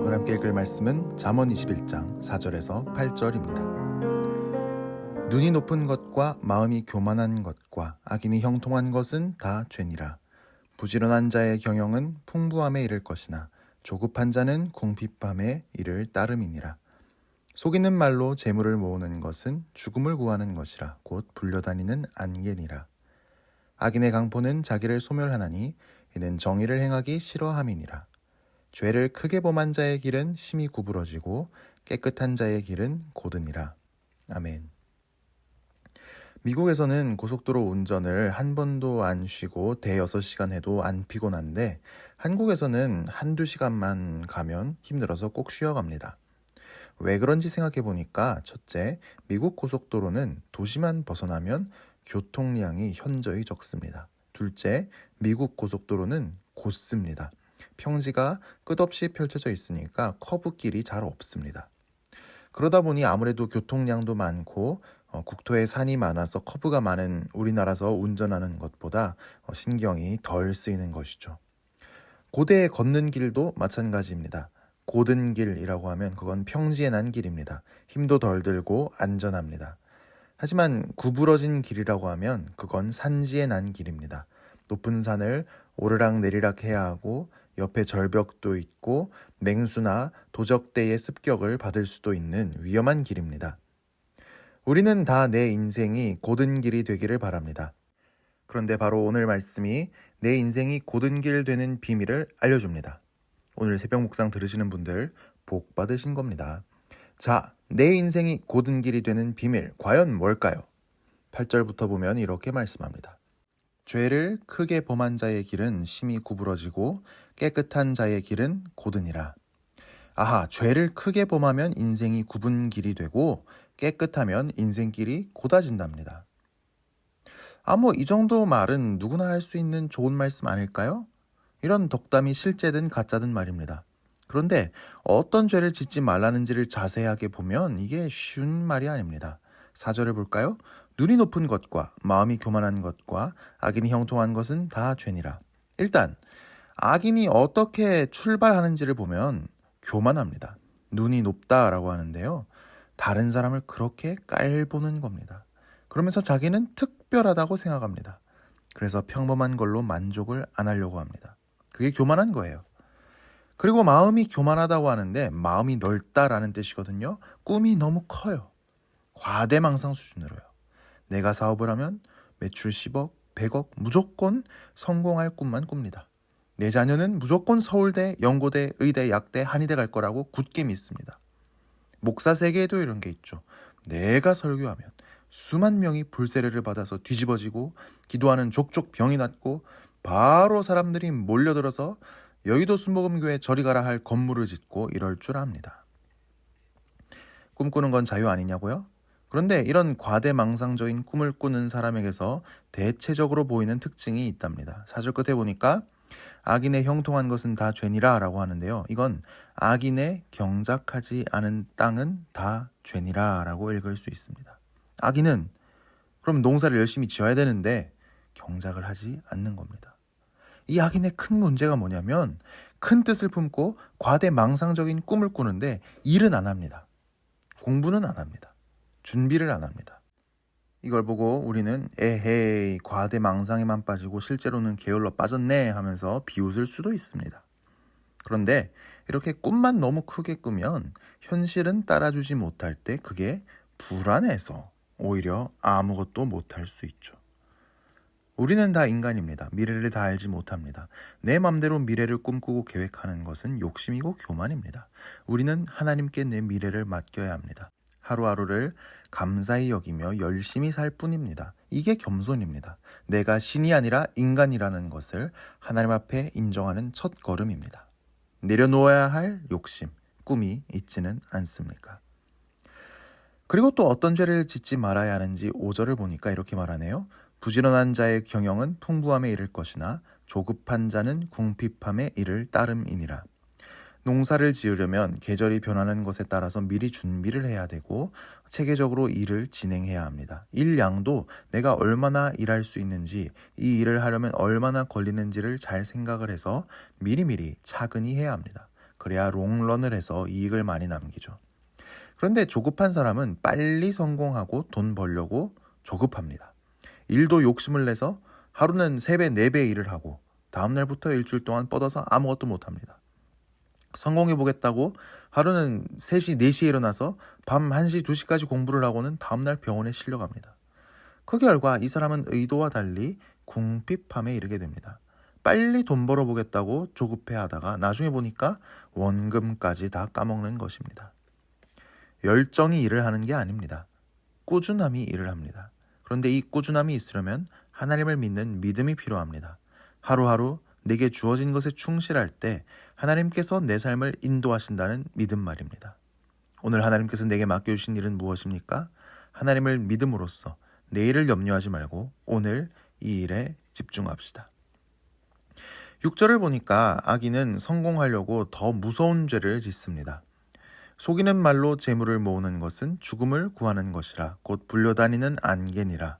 오늘 함께 읽을 말씀은 잠언 21장 4절에서 8절입니다. 눈이 높은 것과 마음이 교만한 것과 악인이 형통한 것은 다 죄니라. 부지런한 자의 경영은 풍부함에 이를 것이나 조급한 자는 궁핍함에 이를 따름이니라. 속이는 말로 재물을 모으는 것은 죽음을 구하는 것이라 곧 불려다니는 안개니라. 악인의 강포는 자기를 소멸하나니 이는 정의를 행하기 싫어함이니라. 죄를 크게 범한 자의 길은 심히 구부러지고 깨끗한 자의 길은 곧으니라. 아멘. 미국에서는 고속도로 운전을 한 번도 안 쉬고 대여섯 시간 해도 안 피곤한데 한국에서는 한두 시간만 가면 힘들어서 꼭 쉬어갑니다. 왜 그런지 생각해 보니까 첫째, 미국 고속도로는 도시만 벗어나면 교통량이 현저히 적습니다. 둘째, 미국 고속도로는 곧습니다. 평지가 끝없이 펼쳐져 있으니까 커브길이 잘 없습니다. 그러다 보니 아무래도 교통량도 많고 국토에 산이 많아서 커브가 많은 우리나라에서 운전하는 것보다 신경이 덜 쓰이는 것이죠. 고대에 걷는 길도 마찬가지입니다. 곧은 길이라고 하면 그건 평지에 난 길입니다. 힘도 덜 들고 안전합니다. 하지만 구부러진 길이라고 하면 그건 산지에 난 길입니다. 높은 산을 오르락 내리락 해야 하고 옆에 절벽도 있고 맹수나 도적대의 습격을 받을 수도 있는 위험한 길입니다. 우리는 다 내 인생이 곧은 길이 되기를 바랍니다. 그런데 바로 오늘 말씀이 내 인생이 곧은 길 되는 비밀을 알려줍니다. 오늘 새벽 묵상 들으시는 분들 복 받으신 겁니다. 자, 내 인생이 곧은 길이 되는 비밀 과연 뭘까요? 8절부터 보면 이렇게 말씀합니다. 죄를 크게 범한 자의 길은 심히 구부러지고 깨끗한 자의 길은 곧으니라. 아하, 죄를 크게 범하면 인생이 굽은 길이 되고 깨끗하면 인생길이 곧아진답니다. 이 정도 말은 누구나 할 수 있는 좋은 말씀 아닐까요? 이런 덕담이 실제든 가짜든 말입니다. 그런데 어떤 죄를 짓지 말라는지를 자세하게 보면 이게 쉬운 말이 아닙니다. 4절을 볼까요? 눈이 높은 것과 마음이 교만한 것과 악인이 형통한 것은 다 죄니라. 일단 악인이 어떻게 출발하는지를 보면 교만합니다. 눈이 높다라고 하는데요. 다른 사람을 그렇게 깔보는 겁니다. 그러면서 자기는 특별하다고 생각합니다. 그래서 평범한 걸로 만족을 안 하려고 합니다. 그게 교만한 거예요. 그리고 마음이 교만하다고 하는데 마음이 넓다라는 뜻이거든요. 꿈이 너무 커요. 과대망상 수준으로요. 내가 사업을 하면 매출 10억, 100억 무조건 성공할 꿈만 꿉니다. 내 자녀는 무조건 서울대, 연고대, 의대, 약대, 한의대 갈 거라고 굳게 믿습니다. 목사 세계에도 이런 게 있죠. 내가 설교하면 수만 명이 불세례를 받아서 뒤집어지고 기도하는 족족 병이 낫고 바로 사람들이 몰려들어서 여의도 순복음교회 저리 가라 할 건물을 짓고 이럴 줄 압니다. 꿈꾸는 건 자유 아니냐고요? 그런데 이런 과대망상적인 꿈을 꾸는 사람에게서 대체적으로 보이는 특징이 있답니다. 4절 끝에 보니까 악인의 형통한 것은 다 죄니라 라고 하는데요. 이건 악인의 경작하지 않은 땅은 다 죄니라 라고 읽을 수 있습니다. 악인은 그럼 농사를 열심히 지어야 되는데 경작을 하지 않는 겁니다. 이 악인의 큰 문제가 뭐냐면 큰 뜻을 품고 과대망상적인 꿈을 꾸는데 일은 안 합니다. 공부는 안 합니다. 준비를 안 합니다. 이걸 보고 우리는 에헤이 과대망상에만 빠지고 실제로는 게을러 빠졌네 하면서 비웃을 수도 있습니다. 그런데 이렇게 꿈만 너무 크게 꾸면 현실은 따라주지 못할 때 그게 불안해서 오히려 아무것도 못할 수 있죠. 우리는 다 인간입니다. 미래를 다 알지 못합니다. 내 맘대로 미래를 꿈꾸고 계획하는 것은 욕심이고 교만입니다. 우리는 하나님께 내 미래를 맡겨야 합니다. 하루하루를 감사히 여기며 열심히 살 뿐입니다. 이게 겸손입니다. 내가 신이 아니라 인간이라는 것을 하나님 앞에 인정하는 첫 걸음입니다. 내려놓아야 할 욕심, 꿈이 있지는 않습니까? 그리고 또 어떤 죄를 짓지 말아야 하는지 5절을 보니까 이렇게 말하네요. 부지런한 자의 경영은 풍부함에 이를 것이나 조급한 자는 궁핍함에 이를 따름이니라. 농사를 지으려면 계절이 변하는 것에 따라서 미리 준비를 해야 되고 체계적으로 일을 진행해야 합니다. 일 양도 내가 얼마나 일할 수 있는지, 이 일을 하려면 얼마나 걸리는지를 잘 생각을 해서 미리미리 차근히 해야 합니다. 그래야 롱런을 해서 이익을 많이 남기죠. 그런데 조급한 사람은 빨리 성공하고 돈 벌려고 조급합니다. 일도 욕심을 내서 하루는 3배, 4배 일을 하고 다음날부터 일주일 동안 뻗어서 아무것도 못합니다. 성공해보겠다고 하루는 3시, 4시에 일어나서 밤 1시, 2시까지 공부를 하고는 다음날 병원에 실려갑니다. 그 결과 이 사람은 의도와 달리 궁핍함에 이르게 됩니다. 빨리 돈 벌어보겠다고 조급해하다가 나중에 보니까 원금까지 다 까먹는 것입니다. 열정이 일을 하는 게 아닙니다. 꾸준함이 일을 합니다. 그런데 이 꾸준함이 있으려면 하나님을 믿는 믿음이 필요합니다. 하루하루 내게 주어진 것에 충실할 때 하나님께서 내 삶을 인도하신다는 믿음 말입니다. 오늘 하나님께서 내게 맡겨주신 일은 무엇입니까? 하나님을 믿음으로써 내일을 염려하지 말고 오늘 이 일에 집중합시다. 6절을 보니까 악인은 성공하려고 더 무서운 죄를 짓습니다. 속이는 말로 재물을 모으는 것은 죽음을 구하는 것이라 곧 불려다니는 안개니라.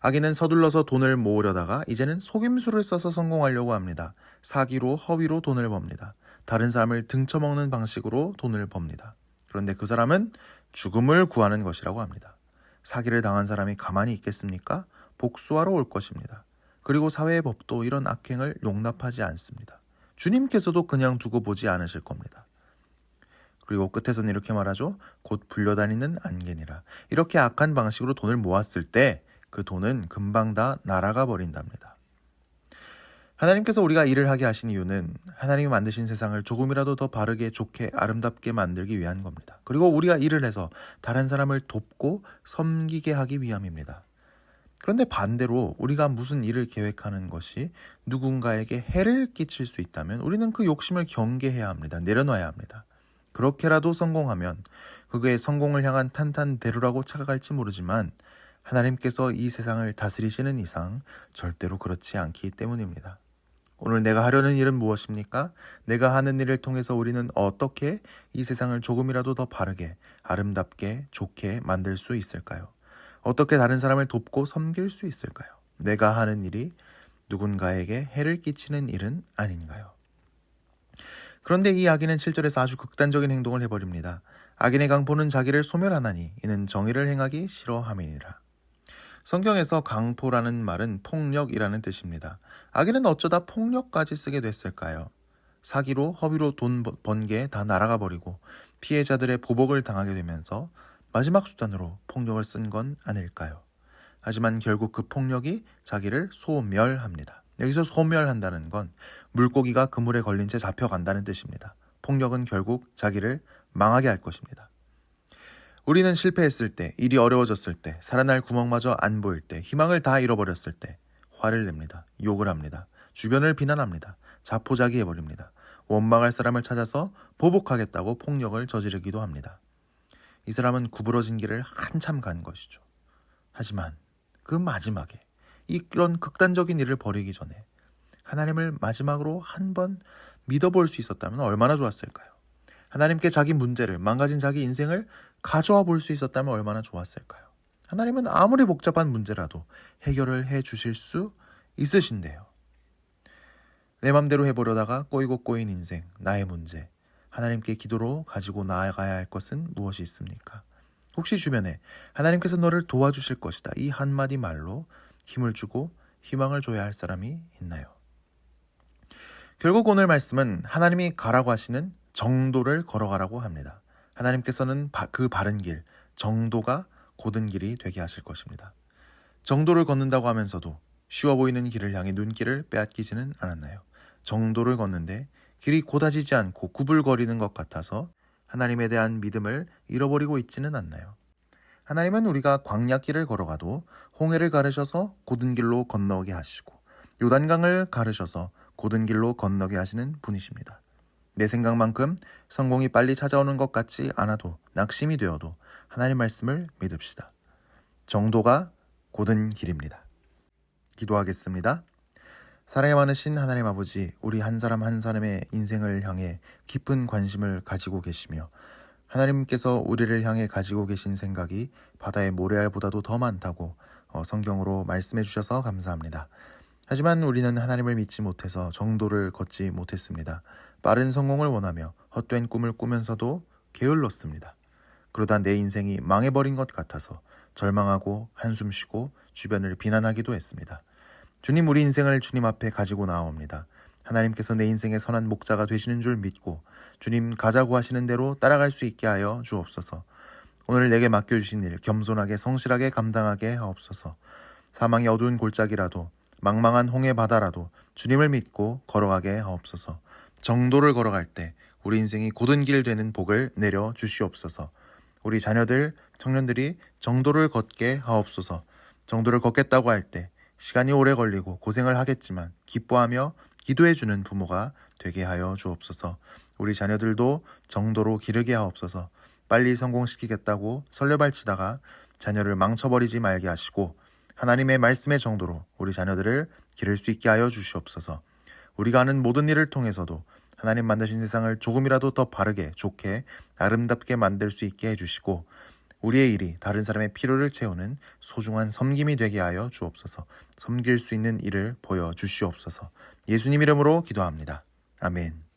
악인은 서둘러서 돈을 모으려다가 이제는 속임수를 써서 성공하려고 합니다. 사기로 허위로 돈을 법니다. 다른 사람을 등쳐먹는 방식으로 돈을 법니다. 그런데 그 사람은 죽음을 구하는 것이라고 합니다. 사기를 당한 사람이 가만히 있겠습니까? 복수하러 올 것입니다. 그리고 사회의 법도 이런 악행을 용납하지 않습니다. 주님께서도 그냥 두고 보지 않으실 겁니다. 그리고 끝에서는 이렇게 말하죠. 곧 불려다니는 안개니라. 이렇게 악한 방식으로 돈을 모았을 때 그 돈은 금방 다 날아가 버린답니다. 하나님께서 우리가 일을 하게 하신 이유는 하나님이 만드신 세상을 조금이라도 더 바르게, 좋게, 아름답게 만들기 위한 겁니다. 그리고 우리가 일을 해서 다른 사람을 돕고 섬기게 하기 위함입니다. 그런데 반대로 우리가 무슨 일을 계획하는 것이 누군가에게 해를 끼칠 수 있다면 우리는 그 욕심을 경계해야 합니다. 내려놔야 합니다. 그렇게라도 성공하면 그의 성공을 향한 탄탄대로라고 착각할지 모르지만 하나님께서 이 세상을 다스리시는 이상 절대로 그렇지 않기 때문입니다. 오늘 내가 하려는 일은 무엇입니까? 내가 하는 일을 통해서 우리는 어떻게 이 세상을 조금이라도 더 바르게, 아름답게, 좋게 만들 수 있을까요? 어떻게 다른 사람을 돕고 섬길 수 있을까요? 내가 하는 일이 누군가에게 해를 끼치는 일은 아닌가요? 그런데 이 악인은 7절에서 아주 극단적인 행동을 해버립니다. 악인의 강포는 자기를 소멸하나니 이는 정의를 행하기 싫어함이니라. 성경에서 강포라는 말은 폭력이라는 뜻입니다. 악인은 어쩌다 폭력까지 쓰게 됐을까요? 사기로 허위로 돈 번 게 다 날아가 버리고 피해자들의 보복을 당하게 되면서 마지막 수단으로 폭력을 쓴 건 아닐까요? 하지만 결국 그 폭력이 자기를 소멸합니다. 여기서 소멸한다는 건 물고기가 그물에 걸린 채 잡혀간다는 뜻입니다. 폭력은 결국 자기를 망하게 할 것입니다. 우리는 실패했을 때, 일이 어려워졌을 때, 살아날 구멍마저 안 보일 때, 희망을 다 잃어버렸을 때 화를 냅니다. 욕을 합니다. 주변을 비난합니다. 자포자기해버립니다. 원망할 사람을 찾아서 보복하겠다고 폭력을 저지르기도 합니다. 이 사람은 구부러진 길을 한참 간 것이죠. 하지만 그 마지막에 이런 극단적인 일을 벌이기 전에 하나님을 마지막으로 한 번 믿어볼 수 있었다면 얼마나 좋았을까요? 하나님께 자기 문제를, 망가진 자기 인생을 가져와 볼 수 있었다면 얼마나 좋았을까요? 하나님은 아무리 복잡한 문제라도 해결을 해 주실 수 있으신데요. 내 맘대로 해보려다가 꼬이고 꼬인 인생, 나의 문제, 하나님께 기도로 가지고 나아가야 할 것은 무엇이 있습니까? 혹시 주변에 하나님께서 너를 도와주실 것이다, 이 한마디 말로 힘을 주고 희망을 줘야 할 사람이 있나요? 결국 오늘 말씀은 하나님이 가라고 하시는 정도를 걸어가라고 합니다. 하나님께서는 그 바른 길, 정도가 곧은 길이 되게 하실 것입니다. 정도를 걷는다고 하면서도 쉬워 보이는 길을 향해 눈길을 빼앗기지는 않았나요? 정도를 걷는데 길이 고다지지 않고 구불거리는 것 같아서 하나님에 대한 믿음을 잃어버리고 있지는 않나요? 하나님은 우리가 광야길을 걸어가도 홍해를 가르셔서 곧은 길로 건너게 하시고 요단강을 가르셔서 곧은 길로 건너게 하시는 분이십니다. 내 생각만큼 성공이 빨리 찾아오는 것 같지 않아도 낙심이 되어도 하나님 말씀을 믿읍시다. 정도가 곧은 길입니다. 기도하겠습니다. 사랑이 많으신 하나님 아버지, 우리 한 사람 한 사람의 인생을 향해 깊은 관심을 가지고 계시며 하나님께서 우리를 향해 가지고 계신 생각이 바다의 모래알보다도 더 많다고 성경으로 말씀해 주셔서 감사합니다. 하지만 우리는 하나님을 믿지 못해서 정도를 걷지 못했습니다. 빠른 성공을 원하며 헛된 꿈을 꾸면서도 게을렀습니다. 그러다 내 인생이 망해버린 것 같아서 절망하고 한숨 쉬고 주변을 비난하기도 했습니다. 주님, 우리 인생을 주님 앞에 가지고 나아옵니다. 하나님께서 내 인생의 선한 목자가 되시는 줄 믿고 주님 가자고 하시는 대로 따라갈 수 있게 하여 주옵소서. 오늘 내게 맡겨주신 일 겸손하게 성실하게 감당하게 하옵소서. 사망의 어두운 골짜기라도 망망한 홍해 바다라도 주님을 믿고 걸어가게 하옵소서. 정도를 걸어갈 때 우리 인생이 곧은 길 되는 복을 내려 주시옵소서. 우리 자녀들, 청년들이 정도를 걷게 하옵소서. 정도를 걷겠다고 할 때 시간이 오래 걸리고 고생을 하겠지만 기뻐하며 기도해주는 부모가 되게 하여 주옵소서. 우리 자녀들도 정도로 기르게 하옵소서. 빨리 성공시키겠다고 설레발치다가 자녀를 망쳐버리지 말게 하시고 하나님의 말씀의 정도로 우리 자녀들을 기를 수 있게 하여 주시옵소서. 우리가 하는 모든 일을 통해서도 하나님 만드신 세상을 조금이라도 더 바르게, 좋게, 아름답게 만들 수 있게 해주시고 우리의 일이 다른 사람의 필요를 채우는 소중한 섬김이 되게 하여 주옵소서. 섬길 수 있는 일을 보여주시옵소서. 예수님 이름으로 기도합니다. 아멘.